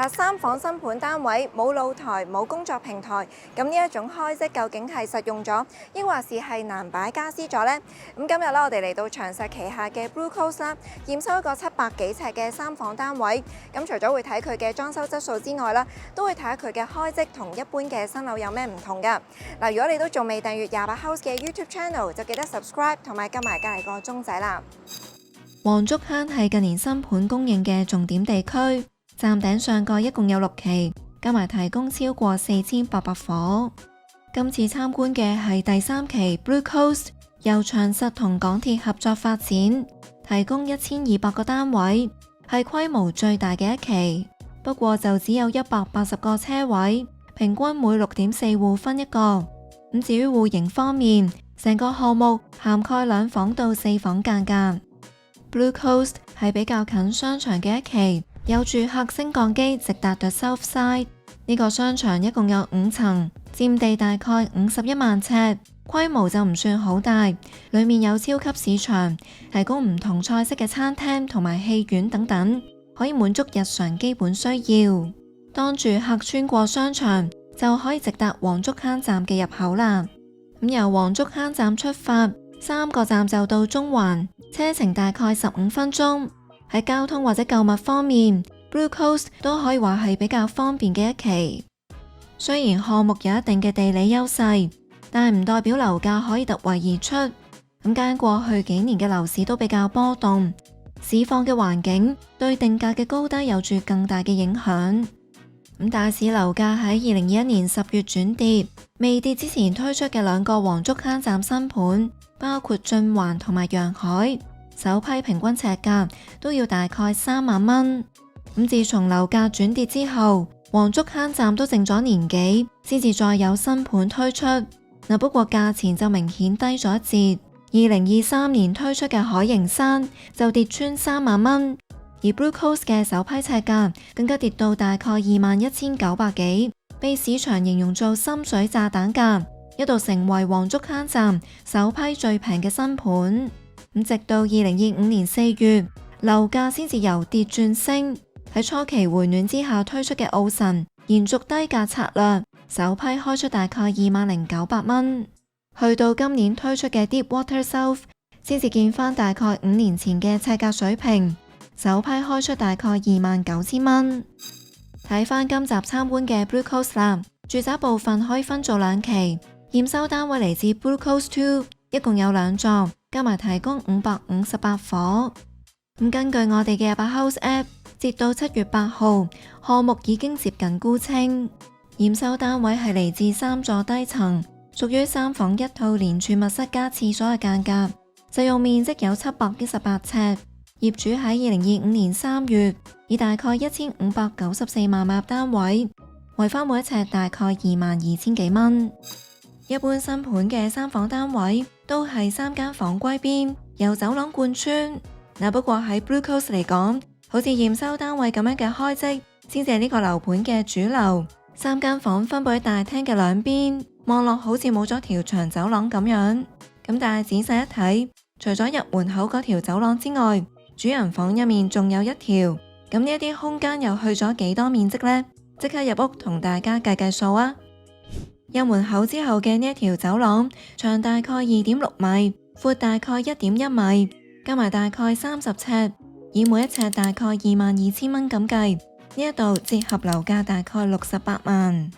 三房新盤單位冇露台、冇工作平台，咁呢一種開則究竟係實用咗，抑或係難擺家私咗呢？咁今日咧，我哋嚟到長實旗下嘅 Blue Coast 啦，驗收一個700幾尺嘅三房單位。咁除咗會睇佢嘅裝修質素之外啦，都會睇下佢嘅開則同一般嘅新樓有咩唔同㗎。嗱，如果你都仲未訂閱28 House 嘅 YouTube Channel，就記得 subscribe 同埋撳埋隔離個鐘仔啦。黃竹坑係近年新盤供應嘅重點地區。站頂上蓋一共有6期，加埋提供超過4800伙。今次參觀嘅係第3期 Blue Coast， 由長實同港鐵合作發展，提供1200個單位，係規模最大嘅一期。不過就只有180個車位，平均每6.4戶分一個。咁至於戶型方面，成個項目涵蓋2房到4房間隔。Blue Coast 係比較近商場嘅一期。有住客升降機直達到 South Side。呢個商場一共有5層，佔地大概51萬尺，規模就唔算好大。裏面有超級市場，提供唔同菜式嘅餐廳同埋戲院等等，可以滿足日常基本需要。當住客穿過商場，就可以直達黃竹坑站嘅入口啦。咁由黃竹坑站出發，3個站就到中環，車程大概15分鐘。喺交通或者購物方面， Blue Coast 都可以話係比較方便嘅一期。雖然項目有一定嘅地理優勢，但係唔代表樓價可以突圍而出。咁間過去幾年嘅樓市都比較波動，市況嘅環境對定價嘅高低有住更大嘅影響。咁大市樓價喺2021年10月轉跌，未跌之前推出嘅2個黃竹坑站新盤，包括晉環同埋洋海，首批平均尺價都要大概3萬蚊。咁自從樓價轉跌之後，黃竹坑站都靜咗年幾，先至再有新盤推出。不過價錢就明顯低咗一截。2023年推出嘅海盈山就跌穿3萬蚊，而 Blue Coast 嘅首批尺價更加跌到大概21,900幾，被市場形容做深水炸彈價，一度成為黃竹坑站首批最平嘅新盤。直到2025年4月，樓價先至由跌轉升。喺初期回暖之下推出嘅奧神，延續低價策略，首批開出大概20,900蚊。去到今年推出嘅 Deepwater South， 先至見翻大概5年前嘅尺價水平，首批開出大概29,000蚊。睇翻今集參觀嘅 Blue Coast 啦，住宅部分可以分做2期，驗收單位嚟自 Blue Coast 2， 一共有2座。加埋提供558伙。根據我哋嘅28 House App， 截到7月8號，項目已經接近沽清。驗收單位係嚟自3座低層，屬於3房1套連住密室加廁所嘅間隔，實用面積有718尺。業主喺2025年3月以大概1594萬買入單位，維翻每一尺大概22,000幾蚊。一般新盤嘅3房單位都係3間房歸邊，由走廊貫穿。不過喺 Blue Coast 嚟講，好似驗收單位咁樣嘅開則，先至係呢個樓盤嘅主流。3間房分佈喺大廳嘅兩邊，望落好似冇咗條長走廊咁樣。但係仔細一睇，除咗入門口嗰條走廊之外，主人房入面仲有一條。咁呢一啲空間又去咗幾多面積呢？即刻入屋同大家計計數啊！入門口之後嘅呢一條走廊，長大概2.6米，闊大概1.1米，加埋大概30尺，以每一尺大概22,000蚊咁計，呢一度折合樓價大概68萬。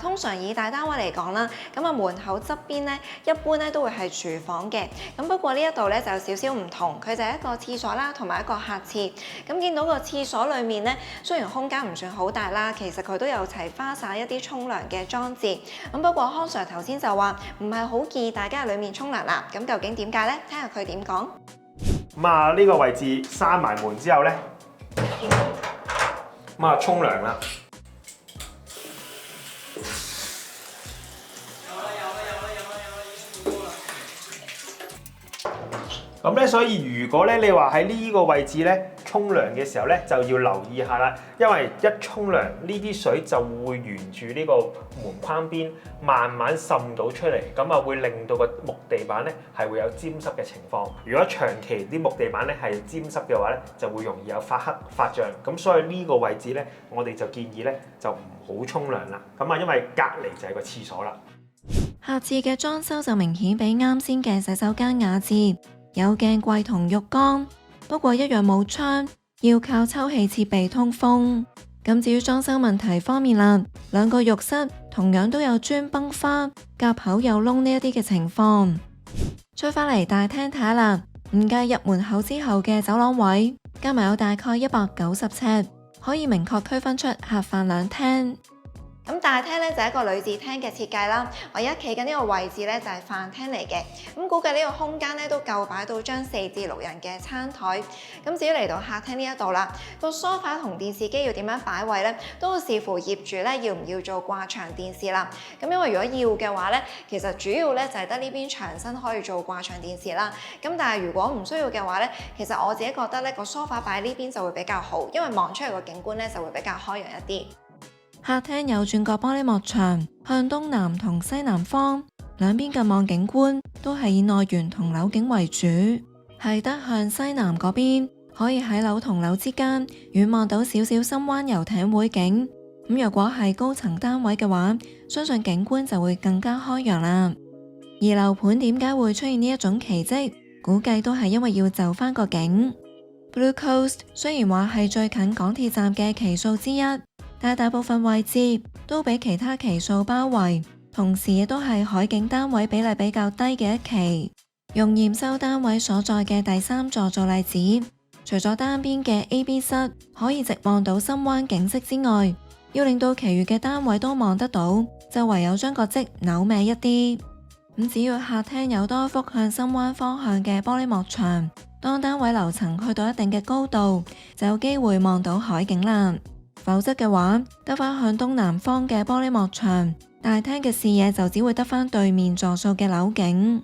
通常以大單位嚟講啦，門口側邊呢，一般呢都會係廚房嘅。不過呢一度呢就有少少唔同，佢就係一個廁所啦，同埋一個客廁。見到個廁所裏面呢，雖然空間唔算好大啦，其實佢都有齊花灑一啲沖涼嘅裝置。不過康 Sir 頭先就話唔係好建議大家喺裏面沖涼啦。究竟點解呢？聽下佢點講。呢個位置閂埋門之後呢，沖涼啦。所以如果咧你話喺呢個位置咧，沖涼嘅時候咧就要留意下啦，因為一沖涼呢啲水就會沿住呢個門框邊慢慢滲到出嚟，咁啊會令到個木地板咧係會有沾濕嘅情況。如果長期啲木地板咧係沾濕嘅話咧，就會容易有發黑發脹。咁所以呢個位置咧，我哋就建議咧就唔好沖涼啦。咁啊，因為隔離就係個廁所啦。客廁嘅裝修就明顯比啱先嘅洗手間雅致，有鏡櫃同浴缸，不過一樣冇窗，要靠抽氣設備通風。咁至於裝修問題方面啦，兩個浴室同樣都有磚崩花、夾口有窿呢一啲嘅情況。出返嚟大廳睇下啦，唔計入門口之後嘅走廊位，加埋有大概190尺，可以明確區分出客飯兩廳。咁大廳咧就係一個女字廳嘅設計啦，我而家企緊呢個位置咧就係飯廳嚟嘅，咁估計呢個空間咧都夠擺到張4至6人嘅餐台。咁至於嚟到客廳呢一度啦，個梳化同電視機要點樣擺位咧，都會視乎業主咧要唔要做掛牆電視啦。咁因為如果要嘅話咧，其實主要咧就係得呢邊牆身可以做掛牆電視啦。咁但係如果唔需要嘅話咧，其實我自己覺得咧個梳化擺呢邊就會比較好，因為望出嚟個景觀咧就會比較開揚一啲。客廳有轉角玻璃幕牆，向東南同西南方兩邊嘅望景觀都係以內園同樓景為主。係得向西南嗰邊，可以喺樓同樓之間遠望到少少深灣遊艇會景。咁若果係高層單位嘅話，相信景觀就會更加開揚啦。而樓盤點解會出現呢一種奇蹟？估計都係因為要就翻個景。Blue Coast 雖然話係最近港鐵站嘅期數之一，但大部分位置都俾其他期數包圍，同時亦都係海景單位比例比較低嘅一期。用驗收單位所在嘅第3座做例子，除咗單邊嘅 A、B 室可以直望到深灣景色之外，要令到其餘嘅單位都望得到，就唯有將個積扭歪一啲。咁只要客廳有多幅向深灣方向嘅玻璃幕牆，當單位樓層去到一定嘅高度，就有機會望到海景啦。否則嘅話，得返向東南方嘅玻璃幕牆，大廳嘅視野就只會得返對面座數嘅樓景。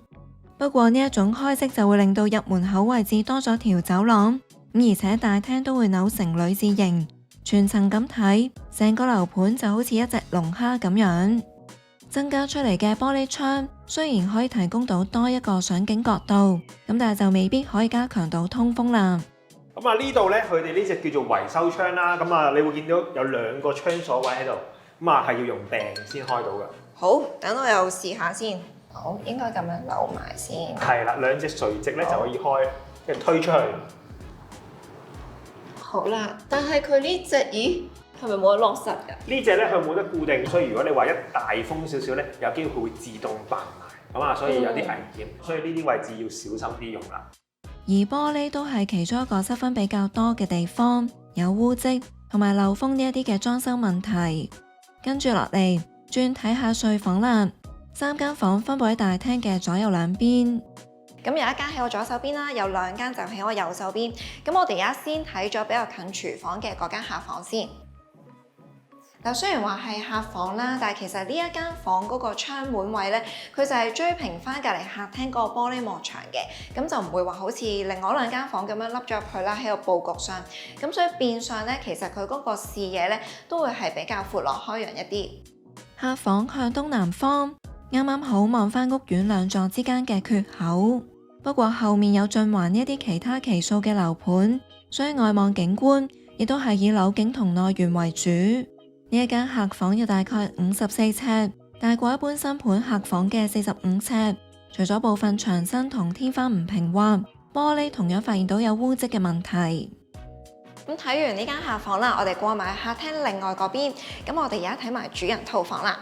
不過呢一種開式就會令到入門口位置多咗條走廊，而且大廳都會扭成女字形，全層咁睇，成個樓盤就好似一隻龍蝦咁樣。增加出嚟嘅玻璃窗雖然可以提供到多一個上景角度，咁但係就未必可以加強到通風啦。咁啊呢度咧，佢哋呢隻叫做維修窗啦。咁啊，你會見到有2個窗鎖位喺度，咁啊係要用掟先開到㗎。好，等我又試下先。好，應該咁樣扭埋先。係啦，2隻垂直咧就可以開，跟住推出去。好啦，但係佢呢隻，咦，係咪冇得落實㗎？呢隻咧佢冇得固定，所以如果你話一大風少少咧，有機會會自動崩埋，咁啊，所以有啲危險，所以呢啲位置要小心啲用啦。而玻璃都係其中一個失分比較多嘅地方，有污漬同埋漏風呢一啲嘅裝修問題。跟住落嚟，轉睇下睡房啦。3間房分佈喺大廳嘅左右兩邊。咁有一間喺我左手邊啦，有2間就喺我右手邊。咁我哋而家先睇咗比較近廚房嘅嗰間客房先。嗱，雖然話係客房啦，但係其實呢一間房嗰個窗門位咧，佢就係追平翻隔離客廳嗰個玻璃幕牆嘅，咁就唔會話好似另外2間房咁樣凹咗入去啦，喺個佈局上。咁所以變相咧，其實佢嗰個視野咧都會係比較闊落開揚一啲。客房向東南方，啱啱好望翻屋苑2座之間嘅缺口。不過後面有進環一啲其他期數嘅樓盤，所以外望景觀亦都係以樓景同內園為主。呢一間客房有大概54尺，大過一般新盤客房嘅45尺。除咗部分牆身同天花唔平滑，玻璃同樣發現到有污漬嘅問題。咁睇完呢間客房啦，我哋過埋客廳另外嗰邊。咁我哋而家睇埋主人套房啦。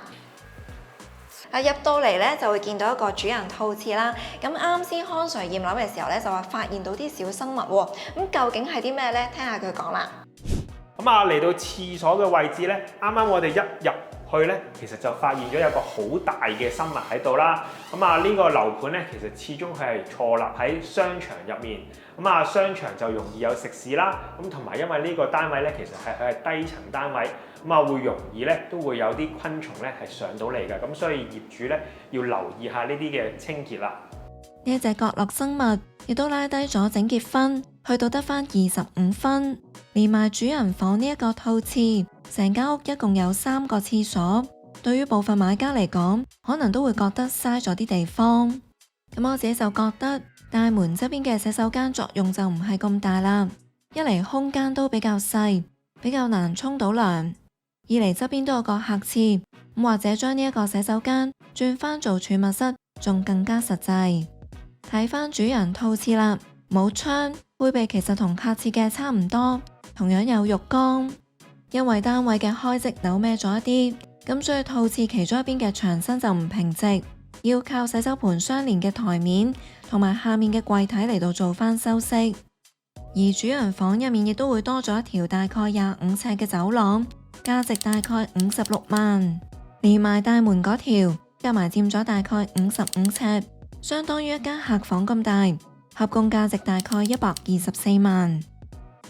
入到嚟咧就會見到一個主人套廁啦。咁啱先康 Sir 驗樓嘅時候咧就話發現到啲小生物喎。咁究竟係啲咩咧？聽下佢講啦。咁啊嚟到廁所嘅位置咧，啱啱我哋一入去咧，其實就發現咗有個好大嘅生物喺度啦。咁啊呢個樓盤咧，其實始終佢係錯立喺商場入面。咁啊商場就容易有食肆啦。咁同埋因為呢個單位咧，其實佢係低層單位，咁啊會容易咧都會有啲昆蟲咧係上到嚟嘅。咁所以業主咧要留意下呢啲嘅清潔啦。呢一隻角落生物亦都拉低咗整潔分，去到得返25分。連埋主人房呢一個套廁，成間屋一共有3個廁所。對於部分買家嚟講，可能都會覺得嘥咗啲地方。咁我自己就覺得大門側邊嘅洗手間作用就唔係咁大啦。一嚟空間都比較細，比較難沖到涼；二嚟側邊都有個客廁，咁或者將呢一個洗手間轉返做儲物室，仲更加實際。睇返主人套廁啦，冇窗，配備其實同客廁嘅差唔多。同樣有浴缸，因為單位嘅開積扭歪咗一啲，咁所以套廁其中一邊嘅牆身就唔平直，要靠洗手盆相連嘅台面同埋下面嘅櫃體嚟到做翻修飾。而主人房入面亦都會多咗一條大概25尺嘅走廊，價值大概56萬，連埋大門嗰條，加埋佔咗大概55尺，相當於一間客房咁大，合共價值大概124萬。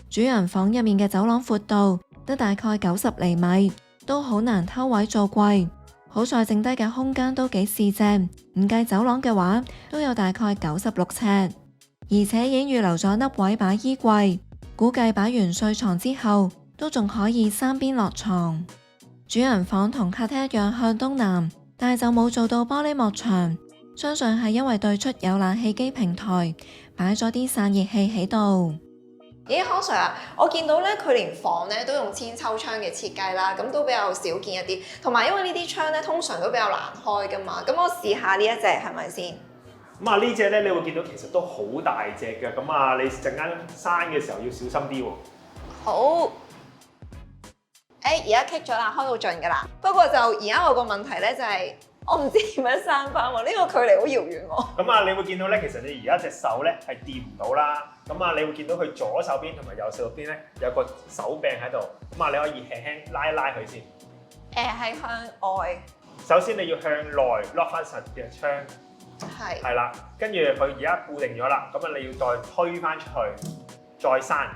主人房入面嘅走廊闊度得大概90厘米，都好難偷位做櫃。好在剩低嘅空間都幾四正，唔計走廊嘅話，都有大概96尺，而且已經預留咗凹位擺衣櫃，估計擺完睡床之後，都仲可以3邊落床。主人房同客廳一樣向東南，但係就冇做到玻璃幕牆，相信係因為對出有冷氣機平台，擺咗啲散熱器喺度。咦，康 Sir 啊，我見到咧佢連房咧都用千秋窗嘅設計啦，咁都比較少見一啲。同埋因為呢啲窗咧通常都比較難開噶嘛，咁我試下呢一隻係咪先？咁啊呢隻咧，你會見到其實都好大隻嘅，咁啊你陣間閂嘅時候要小心啲喎。好。而家棘咗啦，開到盡噶啦。不過就而家我個問題咧就係、我唔知點樣閂翻喎，呢個距離好遙遠喎。咁啊，你會見到咧，其實你而家隻手咧係掂唔到啦。咁啊，你會見到佢左手邊同埋右手邊咧有個手柄喺度。咁啊，你可以輕輕拉一拉佢先。係向外。首先你要向內 lock 翻實嘅窗。係。係啦，跟住佢而家固定咗啦。咁啊，你要再推翻出去，再閂。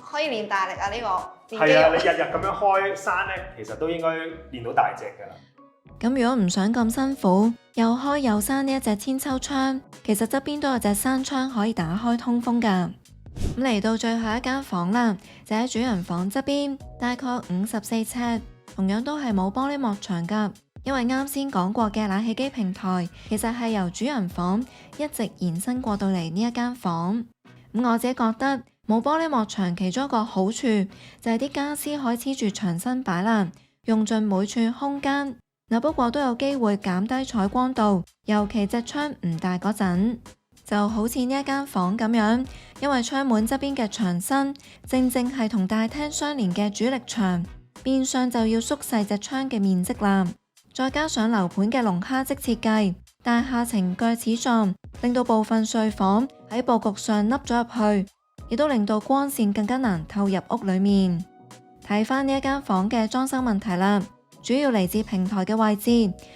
可以練大力啊！呢、個係啊，你日日咁樣開閂咧，其實都應該練到大隻㗎啦。咁如果唔想咁辛苦，又開又閂呢一隻千秋窗，其實側邊都有隻閂窗可以打開通風㗎。咁嚟到最後一間房啦，就喺主人房側邊，大概54尺，同樣都係冇玻璃幕牆㗎。因為啱先講過嘅冷氣機平台，其實係由主人房一直延伸過到嚟呢一間房。咁我自己覺得冇玻璃幕牆其中一個好處就係啲家私可以黐住牆身擺啦，用盡每處空間。不過都有機會減低採光度，尤其隻窗唔大嗰陣，就好似呢一間房咁樣，因為窗門側邊嘅牆身正正係同大廳相連嘅主力牆，變相就要縮細隻窗嘅面積啦。再加上樓盤嘅龍蝦式設計，大廈呈鋸齒狀，令到部分睡房喺佈局上凹咗入去，亦都令到光線更加難透入屋裏面。睇返呢一間房嘅裝修問題啦，主要嚟自平台嘅位置，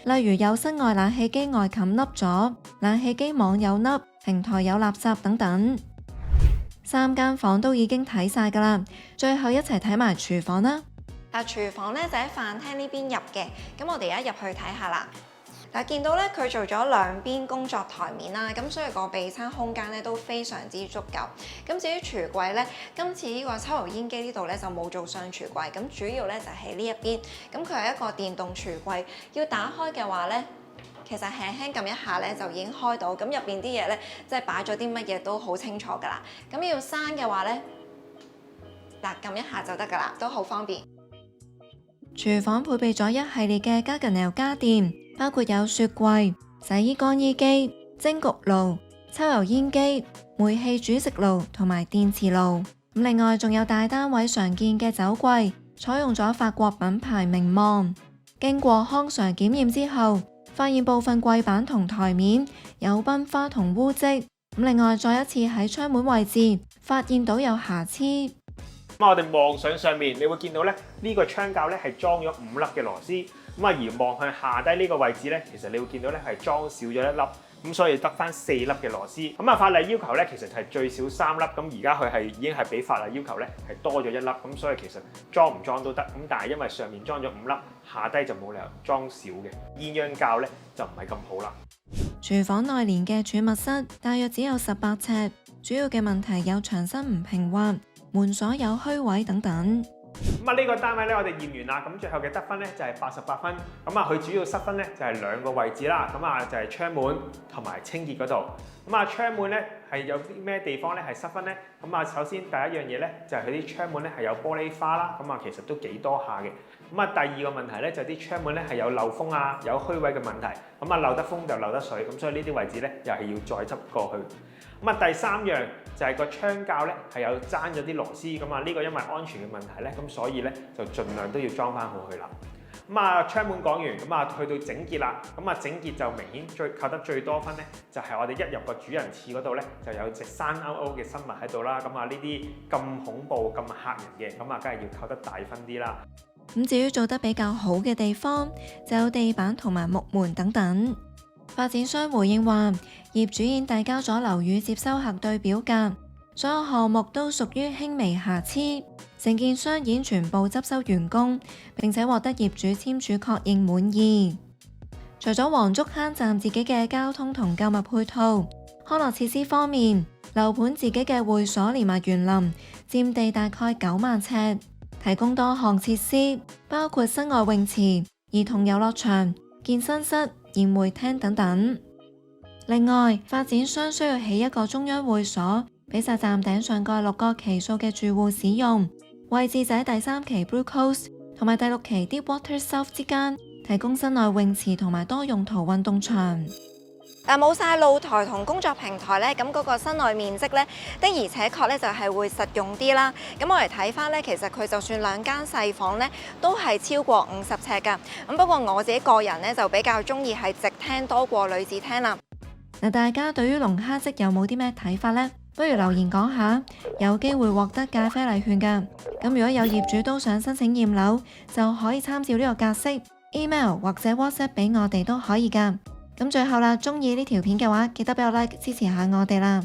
例如有室外冷氣機外冚凹咗，冷氣機網有凹，平台有垃圾等等。3間房都已經睇晒㗎啦，最後一齊睇埋廚房啦。廚房咧就喺飯廳呢邊入嘅，咁我哋而家入去睇下啦。見到咧佢做咗兩邊工作台面啦，咁所以個備餐空間咧都非常之足夠。咁至於廚櫃咧，今次呢個抽油煙機呢度咧就冇做上廚櫃，咁主要咧就喺呢一邊。咁佢係一個電動廚櫃，要打開嘅話咧，其實輕輕撳一下咧就已經開到。咁入邊啲嘢咧，即係擺咗啲乜嘢都好清楚㗎啦。咁要閂嘅話咧，撳一下就得㗎啦，都好方便。廚房配備咗一系列嘅家居牛家電，包括有雪櫃、洗衣乾衣機、蒸焗爐、抽油煙機、煤氣煮食爐同埋電磁爐。另外仲有大單位常見嘅酒櫃，採用咗法國品牌名望。經過康 Sir 檢驗之後，發現部分櫃板同台面有崩花同污漬。另外再一次喺窗門位置發現到有瑕疵。咁我哋望上面，你會見到咧呢個窗架咧係裝咗5粒嘅螺絲。咁啊，而望向下低呢個位置咧，其實你會見到咧係裝少咗1粒，咁所以得翻4粒嘅螺絲。咁啊，法例要求咧其實係最少3粒，咁而家佢係已經係比法例要求咧係多咗1粒，咁所以其實裝唔裝都得。咁但係因為上面裝咗5粒，下低就冇理由裝少嘅。鴛鴦膠咧就唔係咁好啦。廚房內連嘅儲物室大約只有18尺，主要嘅問題有牆身唔平滑、門鎖有虛位等等。咁啊呢個單位咧，我哋驗完啦，咁最後嘅得分咧就係88分。咁啊佢主要失分咧就係兩個位置啦，咁啊就係窗門同埋清潔嗰度。咁啊窗門咧係有啲咩地方咧係失分咧？咁啊首先第一樣嘢咧就係佢啲窗門咧係有玻璃花啦，咁啊其實都幾多下嘅。咁啊第二個問題咧就係啲窗門咧係有漏風啊、有虛位嘅問題。咁啊漏得風就漏得水，咁所以呢啲位置咧又係要再執過去。咁啊第三樣就係個窗鉸咧係有爭咗啲螺絲，咁啊呢個因為安全嘅問題咧，咁所以咧就盡量都要裝翻好去啦。咁啊窗門講完，咁啊去到整潔啦，咁啊整潔就明顯扣得最多分咧，就係我哋一入個主人廁嗰度咧，就有隻生勾勾嘅生物喺度啦。咁啊呢啲咁恐怖、咁嚇人嘅，咁啊梗係要扣得大分啲啦。咁至於做得比較好嘅地方，就有地板同埋木門等等。發展商回應話，業主已遞交咗樓宇接收核對表格，所有項目都屬於輕微瑕疵，承建商已經全部執收完工，並且獲得業主簽署確認滿意。除咗黃竹坑站自己嘅交通同購物配套，康樂設施方面，樓盤自己嘅會所連埋園林，佔地大概9萬尺，提供多項設施，包括室外泳池、兒童遊樂場、健身室、宴會廳等等。另外，發展商需要起一個中央會所，俾晒站頂上蓋6個期數嘅住戶使用，位置就喺第3期 Blue Coast 同埋第6期 Deepwater South 之間，提供室內泳池同埋多用途運動場。但冇晒露台同工作平台咧，咁嗰個室內面積咧的而且確咧就係會實用啲啦。咁我哋睇翻咧，其實佢就算2間細房咧，都係超過50尺㗎。咁不過我自己個人咧就比較中意係直廳多過女子廳啦。嗱，大家對於龍蝦積有冇啲咩睇法呢？不如留言講下，有機會獲得咖啡禮券㗎。咁如果有業主都想申請驗樓，就可以參照呢個格式 email 或者 WhatsApp 俾我哋都可以㗎。咁最後啦，中意呢條片嘅話，記得俾我 like 支持下我哋啦。